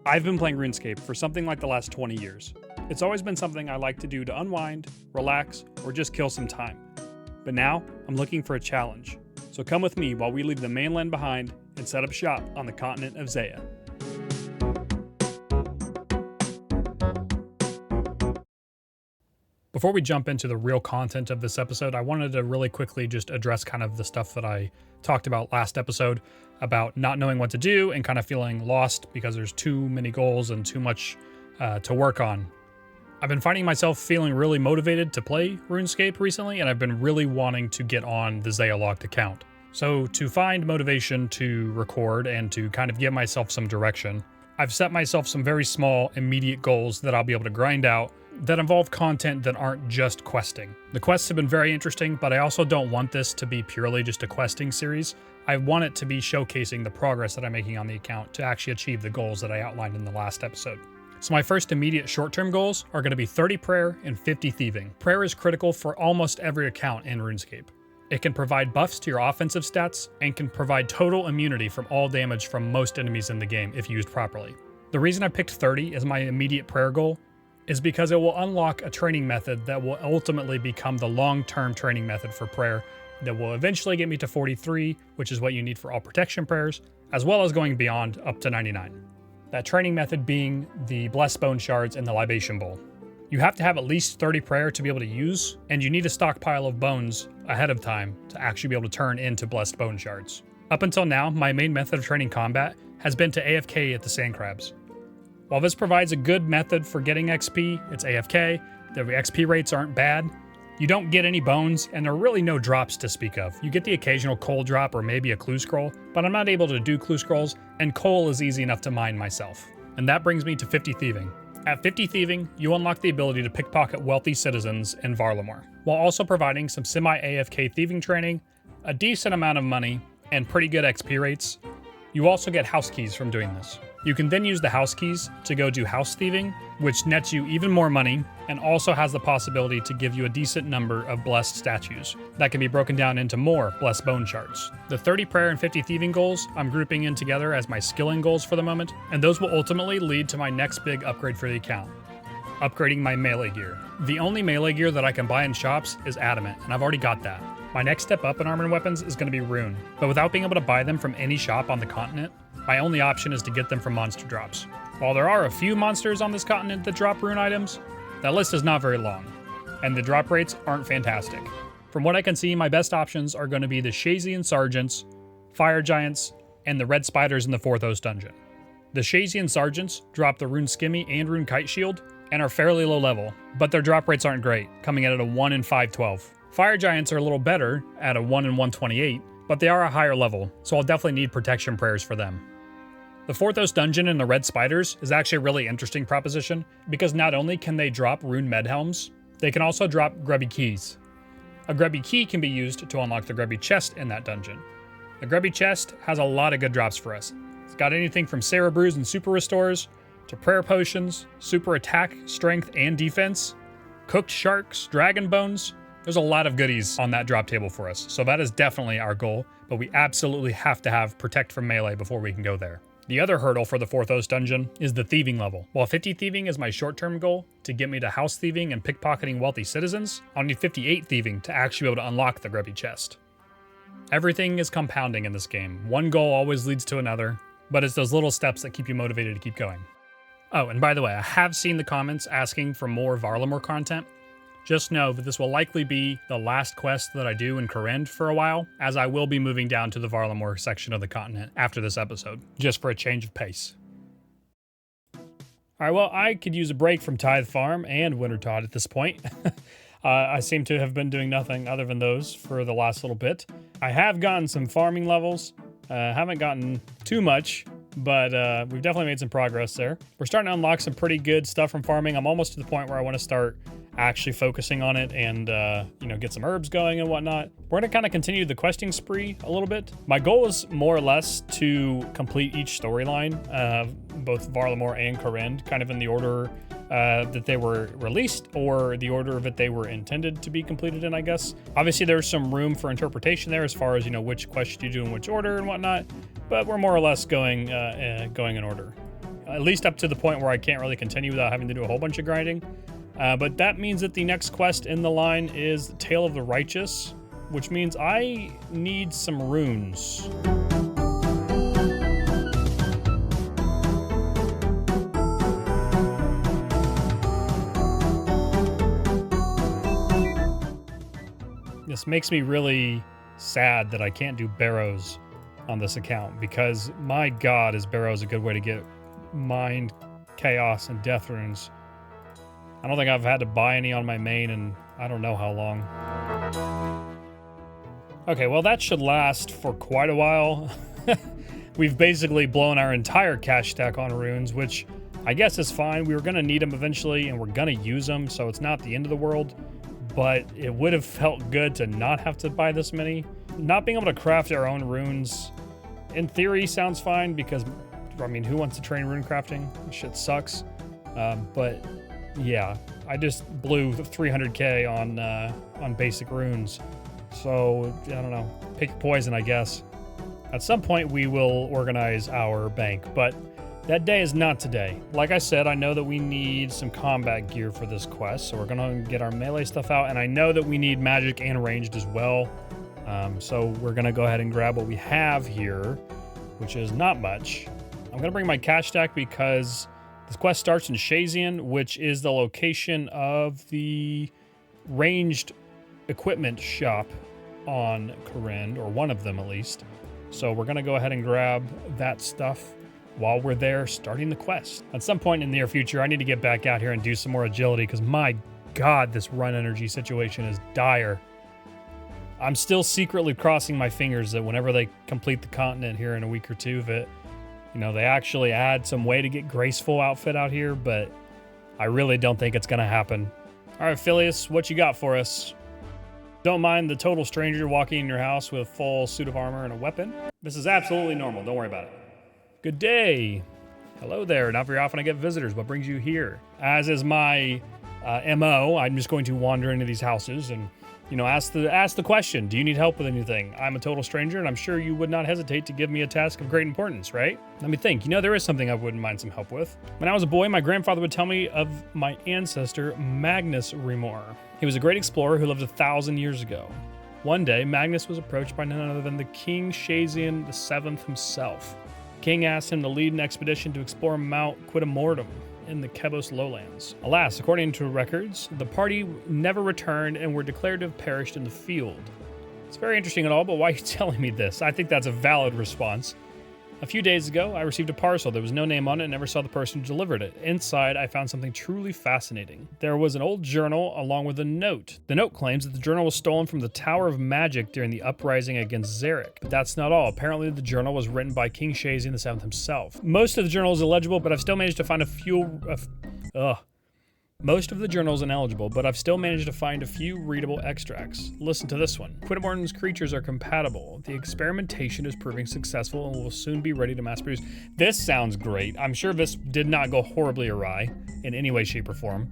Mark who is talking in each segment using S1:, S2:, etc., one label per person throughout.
S1: I've been playing RuneScape for something like the last 20 years. It's always been something I like to do to unwind, relax, or just kill some time. But now, I'm looking for a challenge. So come with me while we leave the mainland behind and set up shop on the continent of Zeah. Before we jump into the real content of this episode, I wanted to really quickly just address kind of the stuff that I talked about last episode about not knowing what to do and kind of feeling lost because there's too many goals and too much to work on. I've been finding myself feeling really motivated to play RuneScape recently, and I've been really wanting to get on the Zeah Locked account. So to find motivation to record and to kind of give myself some direction, I've set myself some very small, immediate goals that I'll be able to grind out that involve content that aren't just questing. The quests have been very interesting, but I also don't want this to be purely just a questing series. I want it to be showcasing the progress that I'm making on the account to actually achieve the goals that I outlined in the last episode. So my first immediate short-term goals are going to be 30 prayer and 50 thieving. Prayer is critical for almost every account in RuneScape. It can provide buffs to your offensive stats and can provide total immunity from all damage from most enemies in the game if used properly. The reason I picked 30 as my immediate prayer goal is because it will unlock a training method that will ultimately become the long-term training method for prayer that will eventually get me to 43, which is what you need for all protection prayers, as well as going beyond up to 99. That training method being the Blessed Bone Shards and the Libation Bowl. You have to have at least 30 prayer to be able to use, and you need a stockpile of bones ahead of time to actually be able to turn into Blessed Bone Shards. Up until now, my main method of training combat has been to AFK at the sand crabs. While this provides a good method for getting XP, it's AFK, the XP rates aren't bad, you don't get any bones, and there are really no drops to speak of. You get the occasional coal drop or maybe a clue scroll, but I'm not able to do clue scrolls, and coal is easy enough to mine myself. And that brings me to 50 thieving. At 50 thieving, you unlock the ability to pickpocket wealthy citizens in Varlamore, while also providing some semi-AFK thieving training, a decent amount of money, and pretty good XP rates. You also get house keys from doing this. You can then use the house keys to go do house thieving, which nets you even more money and also has the possibility to give you a decent number of blessed statues that can be broken down into more blessed bone shards. The 30 prayer and 50 thieving goals I'm grouping in together as my skilling goals for the moment, and those will ultimately lead to my next big upgrade for the account, upgrading my melee gear. The only melee gear that I can buy in shops is adamant, and I've already got that. My next step up in armor and weapons is going to be rune, but without being able to buy them from any shop on the continent, my only option is to get them from monster drops. While there are a few monsters on this continent that drop rune items, that list is not very long, and the drop rates aren't fantastic. From what I can see, my best options are going to be the Shazian Sergeants, Fire Giants, and the Red Spiders in the 4th Host Dungeon. The Shazian Sergeants drop the Rune Skimmy and Rune Kite Shield, and are fairly low level, but their drop rates aren't great, coming in at a 1 in 512. Fire Giants are a little better at a 1 in 128, but they are a higher level, so I'll definitely need protection prayers for them. The 4th Host Dungeon and the Red Spiders is actually a really interesting proposition, because not only can they drop Rune Medhelms, they can also drop Grubby Keys. A Grubby Key can be used to unlock the Grubby Chest in that dungeon. The Grubby Chest has a lot of good drops for us. It's got anything from Sarah Brews and Super Restores, to Prayer Potions, Super Attack, Strength, and Defense, Cooked Sharks, Dragon Bones. There's a lot of goodies on that drop table for us, so that is definitely our goal, but we absolutely have to have Protect from Melee before we can go there. The other hurdle for the 4th Host Dungeon is the thieving level. While 50 thieving is my short-term goal to get me to house thieving and pickpocketing wealthy citizens, I'll need 58 thieving to actually be able to unlock the Grubby Chest. Everything is compounding in this game. One goal always leads to another, but it's those little steps that keep you motivated to keep going. Oh, and by the way, I have seen the comments asking for more Varlamore content. Just know that this will likely be the last quest that I do in Korend for a while, as I will be moving down to the Varlamore section of the continent after this episode, just for a change of pace. Alright, well, I could use a break from Tithe Farm and Winter Todd at this point. I seem to have been doing nothing other than those for the last little bit. I have gotten some farming levels, haven't gotten too much, but we've definitely made some progress there. We're starting to unlock some pretty good stuff from farming. I'm almost to the point where I want to start actually focusing on it and get some herbs going and whatnot. We're going to kind of continue the questing spree a little bit. My goal is more or less to complete each storyline, both Varlamore and Korend, kind of in the order that they were released or the order that they were intended to be completed in, I guess. Obviously, there's some room for interpretation there as far as, which quest you do in which order and whatnot, but we're more or less going in order. at least up to the point where I can't really continue without having to do a whole bunch of grinding. But that means that the next quest in the line is Tale of the Righteous, which means I need some runes. This makes me really sad that I can't do barrows on this account, because my god, is barrows a good way to get mind, chaos, and death runes. I don't think I've had to buy any on my main in I don't know how long. Okay, well that should last for quite a while. We've basically blown our entire cash stack on runes, which I guess is fine. We were going to need them eventually, and we're going to use them, so it's not the end of the world. But it would have felt good to not have to buy this many. Not being able to craft our own runes, in theory, sounds fine, because, I mean, who wants to train rune crafting? Shit sucks. But yeah, I just blew 300k on basic runes. So, I don't know, pick your poison, I guess. At some point, we will organize our bank, but that day is not today. Like I said, I know that we need some combat gear for this quest, so we're gonna get our melee stuff out, and I know that we need magic and ranged as well. So we're gonna go ahead and grab what we have here, which is not much. I'm gonna bring my cash stack because this quest starts in Shazian, which is the location of the ranged equipment shop on Corinne, or one of them at least. So we're gonna go ahead and grab that stuff while we're there starting the quest. At some point in the near future, I need to get back out here and do some more agility, because my god, this run energy situation is dire. I'm still secretly crossing my fingers that whenever they complete the continent here in a week or two, that, you know, they actually add some way to get graceful outfit out here, but I really don't think it's gonna happen. All right, Phileas, what you got for us? Don't mind the total stranger walking in your house with a full suit of armor and a weapon. This is absolutely normal, don't worry about it. Good day. Hello there. Not very often I get visitors. What brings you here? As is my MO, I'm just going to wander into these houses and, you know, ask the question, do you need help with anything? I'm a total stranger, and I'm sure you would not hesitate to give me a task of great importance, right? Let me think. You know, there is something I wouldn't mind some help with. When I was a boy, my grandfather would tell me of my ancestor, Magnus Remor. He was a great explorer who lived 1,000 years ago. One day, Magnus was approached by none other than the King Shazian VII himself. King asked him to lead an expedition to explore Mount Quitamortum in the Kebos lowlands. Alas, according to records, the party never returned and were declared to have perished in the field. It's very interesting and all, but why are you telling me this? I think that's a valid response. A few days ago, I received a parcel. There was no name on it and never saw the person who delivered it. Inside, I found something truly fascinating. There was an old journal along with a note. The note claims that the journal was stolen from the Tower of Magic during the uprising against Zarek. But that's not all. Apparently, the journal was written by King Shazian VII himself. Most of the journal is illegible, but I've still managed to find a few... Most of the journal is ineligible, but I've still managed to find a few readable extracts. Listen to this one. Quitamortum's creatures are compatible. The experimentation is proving successful and will soon be ready to mass produce. This sounds great. I'm sure this did not go horribly awry in any way, shape, or form.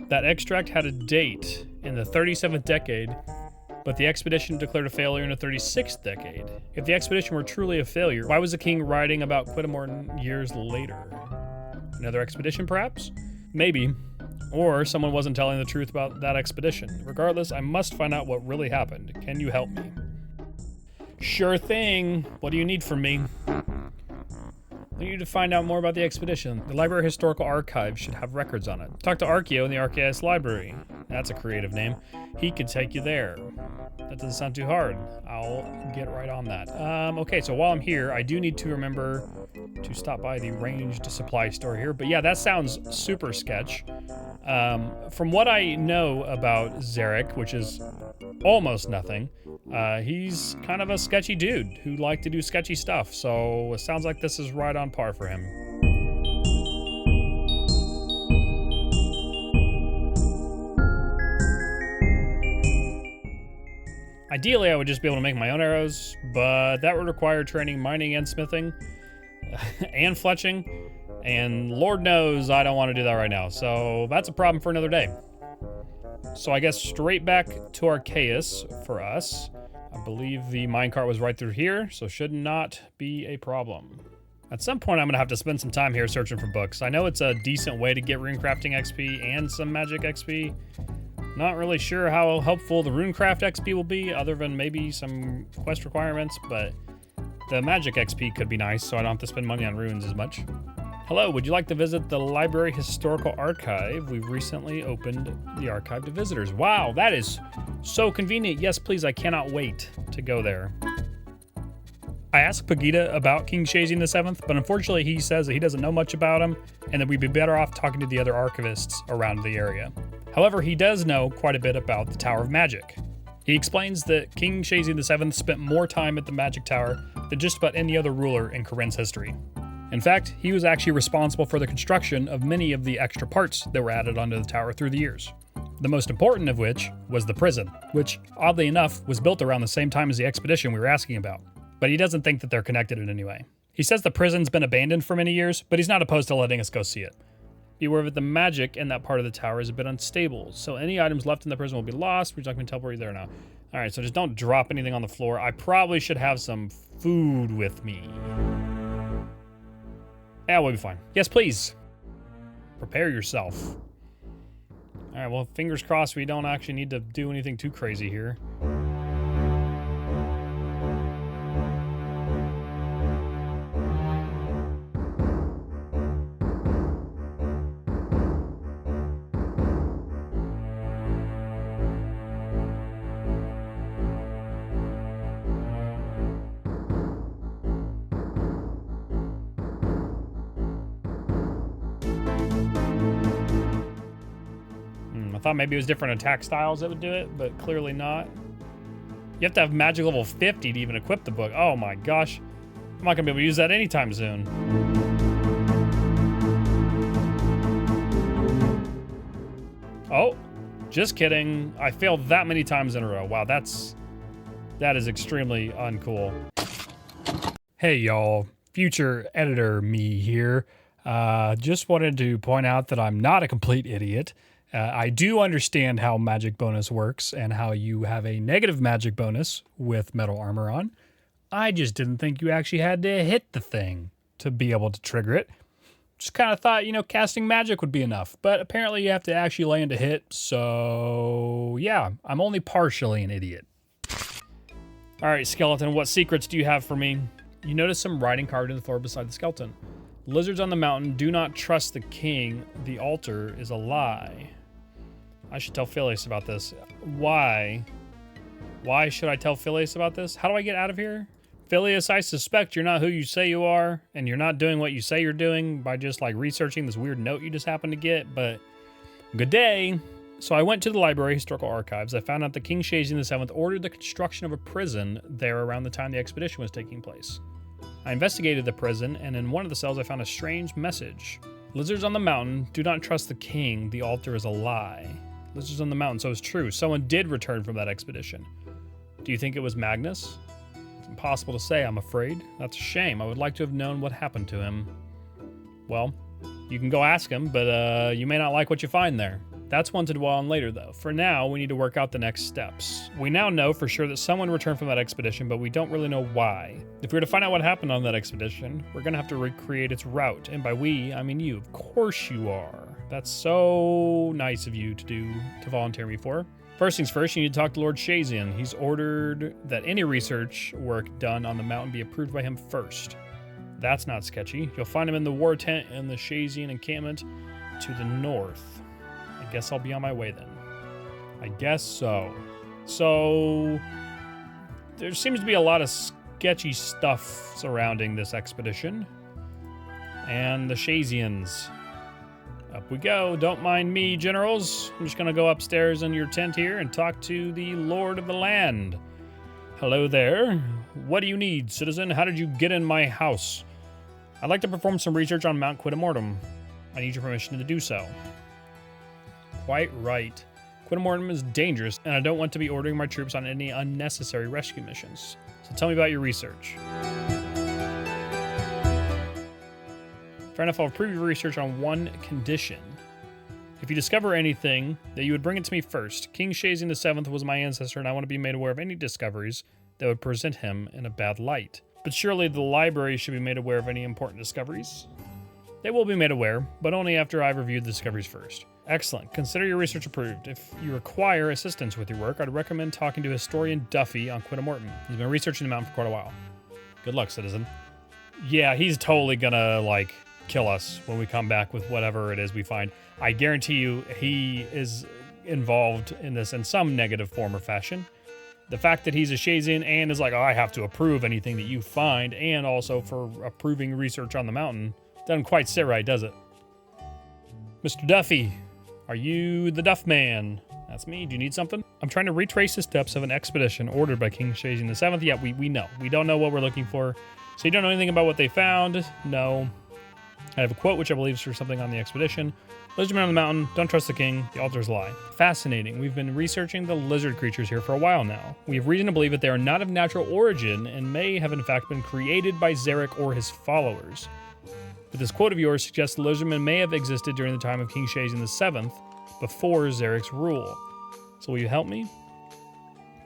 S1: That extract had a date in the 37th decade, but the expedition declared a failure in the 36th decade. If the expedition were truly a failure, why was the king writing about Quitamortum years later? Another expedition, perhaps? Maybe. Or someone wasn't telling the truth about that expedition. Regardless, I must find out what really happened. Can you help me? Sure thing. What do you need from me? I need to find out more about the expedition. The Library Historical Archive should have records on it. Talk to Archeo in the Archaeus Library. That's a creative name. He could take you there. That doesn't sound too hard. I'll get right on that. Okay, so while I'm here, I do need to remember to stop by the ranged supply store here. But yeah, that sounds super sketch. From what I know about Zarek, which is almost nothing, he's kind of a sketchy dude who liked to do sketchy stuff. So it sounds like this is right on par for him. Ideally, I would just be able to make my own arrows, but that would require training mining and smithing and fletching, and Lord knows I don't want to do that right now, so that's a problem for another day. So I guess straight back to Archaeus for us. I believe the minecart was right through here, so should not be a problem. At some point, I'm going to have to spend some time here searching for books. I know it's a decent way to get runecrafting XP and some magic XP. Not really sure how helpful the runecraft XP will be, other than maybe some quest requirements, but the magic XP could be nice, so I don't have to spend money on runes as much. Hello, would you like to visit the Library Historical Archive? We've recently opened the archive to visitors. Wow, that is so convenient. Yes, please, I cannot wait to go there. I asked Pagita about King Shazian VII, but unfortunately he says that he doesn't know much about him and that we'd be better off talking to the other archivists around the area. However, he does know quite a bit about the Tower of Magic. He explains that King Shazian VII spent more time at the Magic Tower than just about any other ruler in Corinne's history. In fact, he was actually responsible for the construction of many of the extra parts that were added onto the tower through the years. The most important of which was the prison, which, oddly enough, was built around the same time as the expedition we were asking about. But he doesn't think that they're connected in any way. He says the prison's been abandoned for many years, but he's not opposed to letting us go see it. Be aware that the magic in that part of the tower is a bit unstable, so any items left in the prison will be lost. Would you like me to teleport you there now? Alright, so just don't drop anything on the floor. I probably should have some food with me. Yeah, we'll be fine. Yes, please. Prepare yourself. Alright, well, fingers crossed we don't actually need to do anything too crazy here. I thought maybe it was different attack styles that would do it, but clearly not. You have to have magic level 50 to even equip the book. Oh my gosh. I'm not gonna be able to use that anytime soon. Oh, just kidding. I failed that many times in a row. Wow, that is extremely uncool. Hey y'all, future editor me here. Just wanted to point out that I'm not a complete idiot. I do understand how magic bonus works and how you have a negative magic bonus with metal armor on. I just didn't think you actually had to hit the thing to be able to trigger it. Just kind of thought, casting magic would be enough, but apparently you have to actually land a hit, so yeah, I'm only partially an idiot. All right, skeleton, what secrets do you have for me? You notice some writing carved in the floor beside the skeleton. Lizards on the mountain do not trust the king. The altar is a lie. I should tell Phileas about this. Why? Why should I tell Phileas about this? How do I get out of here? Phileas, I suspect you're not who you say you are, and you're not doing what you say you're doing by just researching this weird note you just happened to get, but good day. So I went to the Library Historical Archives. I found out that King Shazian VII ordered the construction of a prison there around the time the expedition was taking place. I investigated the prison, and in one of the cells I found a strange message. Lizards on the mountain, do not trust the king. The altar is a lie. Lizards on the mountain, so it's true. Someone did return from that expedition. Do you think it was Magnus? It's impossible to say, I'm afraid. That's a shame. I would like to have known what happened to him. Well, you can go ask him, but you may not like what you find there. That's one to dwell on later, though. For now, we need to work out the next steps. We now know for sure that someone returned from that expedition, but we don't really know why. If we were to find out what happened on that expedition, we're going to have to recreate its route. And by we, I mean you. Of course you are. That's so nice of you to volunteer me for. First things first, you need to talk to Lord Shazian. He's ordered that any research work done on the mountain be approved by him first. That's not sketchy. You'll find him in the war tent in the Shazian encampment to the north. I guess I'll be on my way then. I guess so. So, there seems to be a lot of sketchy stuff surrounding this expedition. And the Shazians. Up we go. Don't mind me, generals. I'm just going to go upstairs in your tent here and talk to the Lord of the Land. Hello there. What do you need, citizen? How did you get in my house? I'd like to perform some research on Mount Quidamortum. I need your permission to do so. Quite right. Quidamortum is dangerous, and I don't want to be ordering my troops on any unnecessary rescue missions. So tell me about your research. Fair enough, I'll approve your research on one condition. If you discover anything, that you would bring it to me first. King Shazian VII was my ancestor, and I want to be made aware of any discoveries that would present him in a bad light. But surely the library should be made aware of any important discoveries. They will be made aware, but only after I've reviewed the discoveries first. Excellent. Consider your research approved. If you require assistance with your work, I'd recommend talking to historian Duffy on Quintamorton. He's been researching the mountain for quite a while. Good luck, citizen. Yeah, he's totally gonna, like, kill us when we come back with whatever it is we find. I guarantee you he is involved in this in some negative form or fashion. The fact that he's a Shazian and is like, oh, I have to approve anything that you find, and also for approving research on the mountain, doesn't quite sit right, does it? Mr. Duffy, are you the Duff Man? That's me. Do you need something? I'm trying to retrace the steps of an expedition ordered by King Shazian VII. Yeah, we know. We don't know what we're looking for. So you don't know anything about what they found? No. I have a quote which I believe is for something on the expedition. Lizardmen on the mountain, don't trust the king, the altars lie. Fascinating. We've been researching the lizard creatures here for a while now. We have reason to believe that they are not of natural origin and may have in fact been created by Zarek or his followers. But this quote of yours suggests the lizardmen may have existed during the time of King Shazian VII, before Zarek's rule. So will you help me?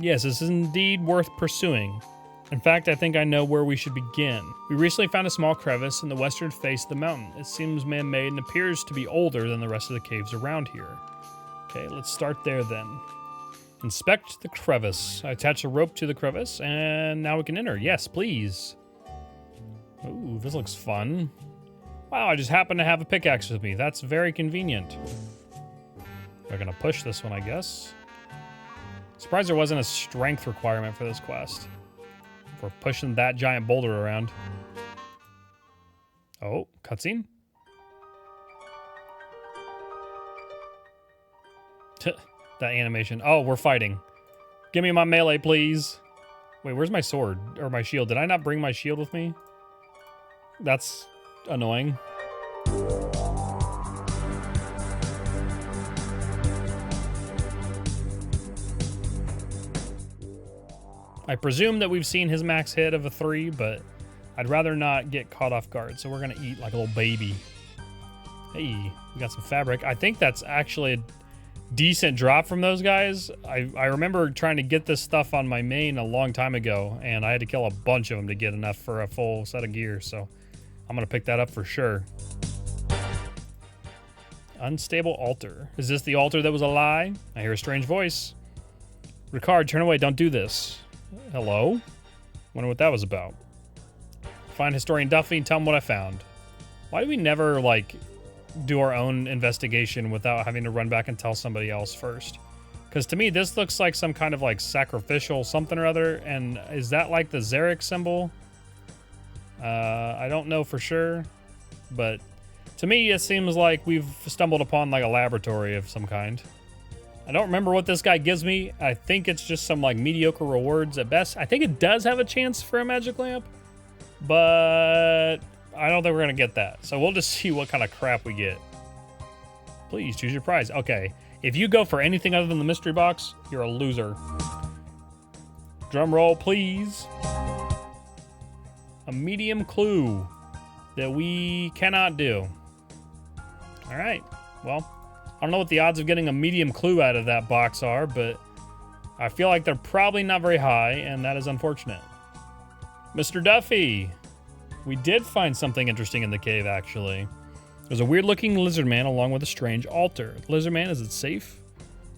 S1: Yes, this is indeed worth pursuing. In fact, I think I know where we should begin. We recently found a small crevice in the western face of the mountain. It seems man-made and appears to be older than the rest of the caves around here. Okay, let's start there then. Inspect the crevice. I attach a rope to the crevice, and now we can enter. Yes, please. Ooh, this looks fun. Wow, I just happen to have a pickaxe with me. That's very convenient. We're gonna push this one, I guess. Surprised there wasn't a strength requirement for this quest. For pushing that giant boulder around. Oh, cutscene? That animation. Oh, we're fighting. Give me my melee, please. Wait, where's my sword? Or my shield? Did I not bring my shield with me? That's annoying. I presume that we've seen his max hit of a 3, but I'd rather not get caught off guard, so we're gonna eat like a little baby. Hey, we got some fabric. I think that's actually a decent drop from those guys. I remember trying to get this stuff on my main a long time ago, and I had to kill a bunch of them to get enough for a full set of gear, so I'm gonna pick that up for sure. Unstable altar. Is this the altar that was a lie? I hear a strange voice. Ricard, turn away, don't do this. Hello? Wonder what that was about. Find historian Duffy and tell him what I found. Why do we never, like, do our own investigation without having to run back and tell somebody else first? Because to me, this looks like some kind of, like, sacrificial something or other, and is that, like, the Zarek symbol? I don't know for sure, but to me, it seems like we've stumbled upon, like, a laboratory of some kind. I don't remember what this guy gives me. I think it's just some like mediocre rewards at best. I think it does have a chance for a magic lamp, but I don't think we're gonna get that. So we'll just see what kind of crap we get. Please choose your prize. Okay, if you go for anything other than the mystery box, you're a loser. Drum roll, please. A medium clue that we cannot do. All right, well. I don't know what the odds of getting a medium clue out of that box are, but I feel like they're probably not very high, and that is unfortunate. Mr. Duffy, we did find something interesting in the cave, actually. There's a weird-looking lizard man along with a strange altar. Lizard man, is it safe?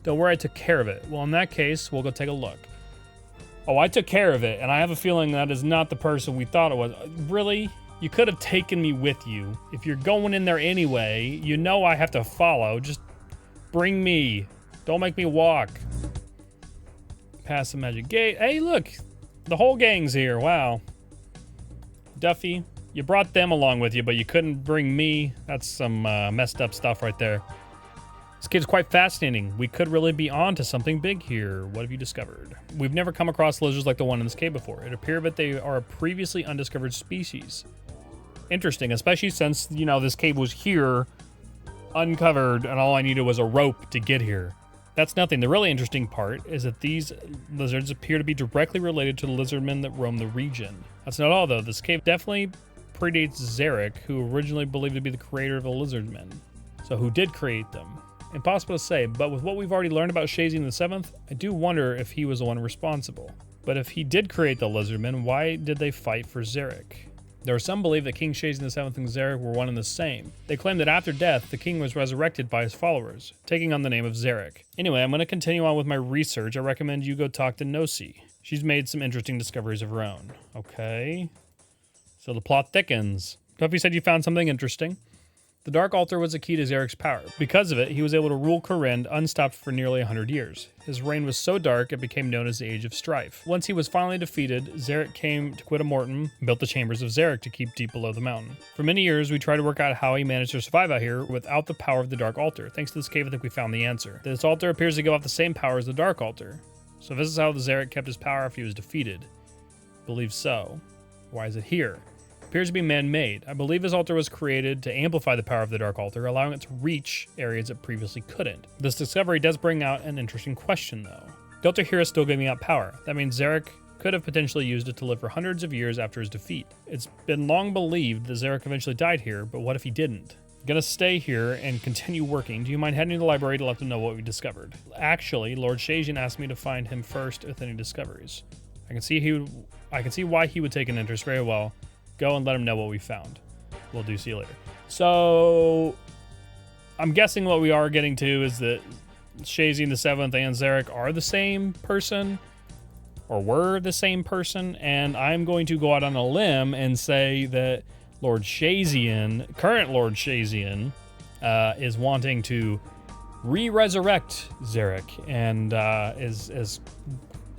S1: Don't worry, I took care of it. Well, in that case, we'll go take a look. Oh, I took care of it, and I have a feeling that is not the person we thought it was. Really? You could have taken me with you. If you're going in there anyway, you know I have to follow. Just bring me. Don't make me walk. Past the magic gate. Hey, look. The whole gang's here. Wow. Duffy, you brought them along with you, but you couldn't bring me. That's some messed up stuff right there. This kid's quite fascinating. We could really be on to something big here. What have you discovered? We've never come across lizards like the one in this cave before. It appears that they are a previously undiscovered species. Interesting, especially since, you know, this cave was here uncovered and all I needed was a rope to get here. That's nothing. The really interesting part is that these lizards appear to be directly related to the lizardmen that roam the region. That's not all, though. This cave definitely predates Zarek, who originally believed to be the creator of the lizardmen. So who did create them? Impossible to say, but with what we've already learned about Shazian VII, I do wonder if he was the one responsible. But if he did create the lizardmen, why did they fight for Zarek? There are some believe that King Shazian VII and Zarek were one and the same. They claim that after death, the king was resurrected by his followers, taking on the name of Zarek. Anyway, I'm going to continue on with my research. I recommend you go talk to Nosi. She's made some interesting discoveries of her own. Okay. So the plot thickens. Tuffy said you found something interesting. The Dark Altar was a key to Zarek's power. Because of it, he was able to rule Korinth unstopped for nearly 100 years. His reign was so dark, it became known as the Age of Strife. Once he was finally defeated, Zarek came to Quita Morton and built the Chambers of Zarek to keep deep below the mountain. For many years, we tried to work out how he managed to survive out here without the power of the Dark Altar. Thanks to this cave, I think we found the answer. This altar appears to give off the same power as the Dark Altar. So this is how the Zarek kept his power after he was defeated. I believe so. Why is it here? Appears to be man-made. I believe his altar was created to amplify the power of the Dark Altar, allowing it to reach areas it previously couldn't. This discovery does bring out an interesting question, though. The altar here is still giving out power. That means Zarek could have potentially used it to live for hundreds of years after his defeat. It's been long believed that Zarek eventually died here, but what if he didn't? I'm gonna stay here and continue working. Do you mind heading to the library to let them know what we discovered? Actually, Lord Shazian asked me to find him first with any discoveries. I can see why he would take an interest very well. Go and let him know what we found. We'll do. See you later. So, I'm guessing what we are getting to is that Shazian VII and Zarek are the same person, or were the same person, and I'm going to go out on a limb and say that Lord Shazian, current Lord Shazian, is wanting to re-resurrect Zarek and is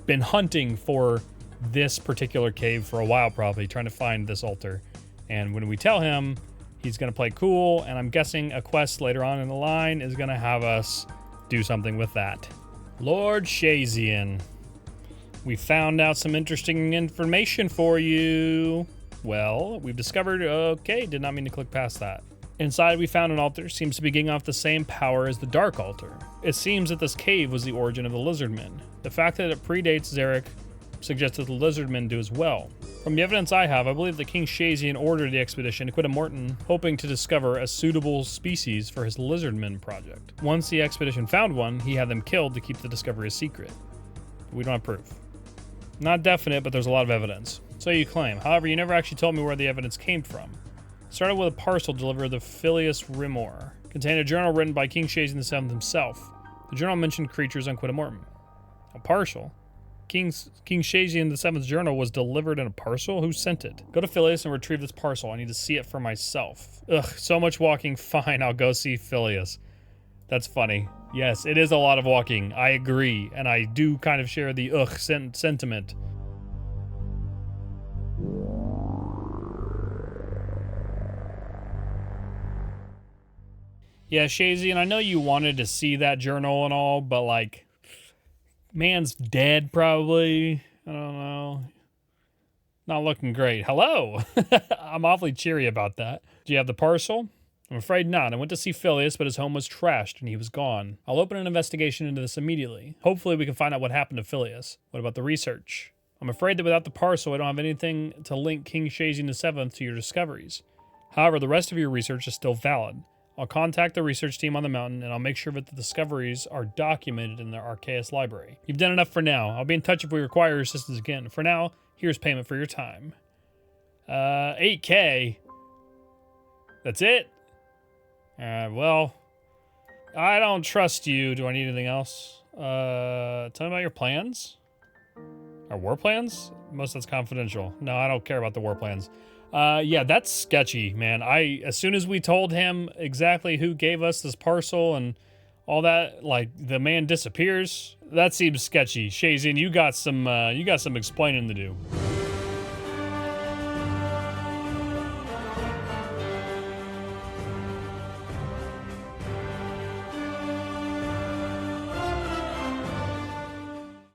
S1: been hunting for this particular cave for a while, probably trying to find this altar. And when we tell him, he's going to play cool, and I'm guessing a quest later on in the line is going to have us do something with that. Lord Shazian, we found out some interesting information for you. Well, we've discovered, okay, did not mean to click past that. Inside, we found an altar, seems to be getting off the same power as the Dark Altar. It seems that this cave was the origin of the Lizardmen. The fact that it predates Zarek suggests that the Lizardmen do as well. From the evidence I have, I believe that King Shazian ordered the expedition to Quita Morton, hoping to discover a suitable species for his Lizardmen project. Once the expedition found one, he had them killed to keep the discovery a secret. We don't have proof. Not definite, but there's a lot of evidence. So you claim. However, you never actually told me where the evidence came from. It started with a parcel delivered to Phileas Rimor. Contained a journal written by King Shazian VII himself. The journal mentioned creatures on Quita Morton. A parcel? King Shazian VII's journal was delivered in a parcel? Who sent it? Go to Phileas and retrieve this parcel. I need to see it for myself. Ugh, so much walking. Fine, I'll go see Phileas. That's funny. Yes, it is a lot of walking. I agree. And I do kind of share the ugh sentiment. Yeah, Shazian, I know you wanted to see that journal and all, but like, man's dead, probably. I don't know. Not looking great. Hello! I'm awfully cheery about that. Do you have the parcel? I'm afraid not. I went to see Phileas, but his home was trashed and he was gone. I'll open an investigation into this immediately. Hopefully we can find out what happened to Phileas. What about the research? I'm afraid that without the parcel, I don't have anything to link King Shazian VII to your discoveries. However, the rest of your research is still valid. I'll contact the research team on the mountain, and I'll make sure that the discoveries are documented in their Archaeus library. You've done enough for now. I'll be in touch if we require your assistance again. For now, here's payment for your time. 8K? That's it? Well, I don't trust you. Do I need anything else? Tell me about your plans? Our war plans? Most of that's confidential. No, I don't care about the war plans. Yeah, that's sketchy, man. As soon as we told him exactly who gave us this parcel and all that, like, the man disappears. That seems sketchy. Shazian, you got some explaining to do.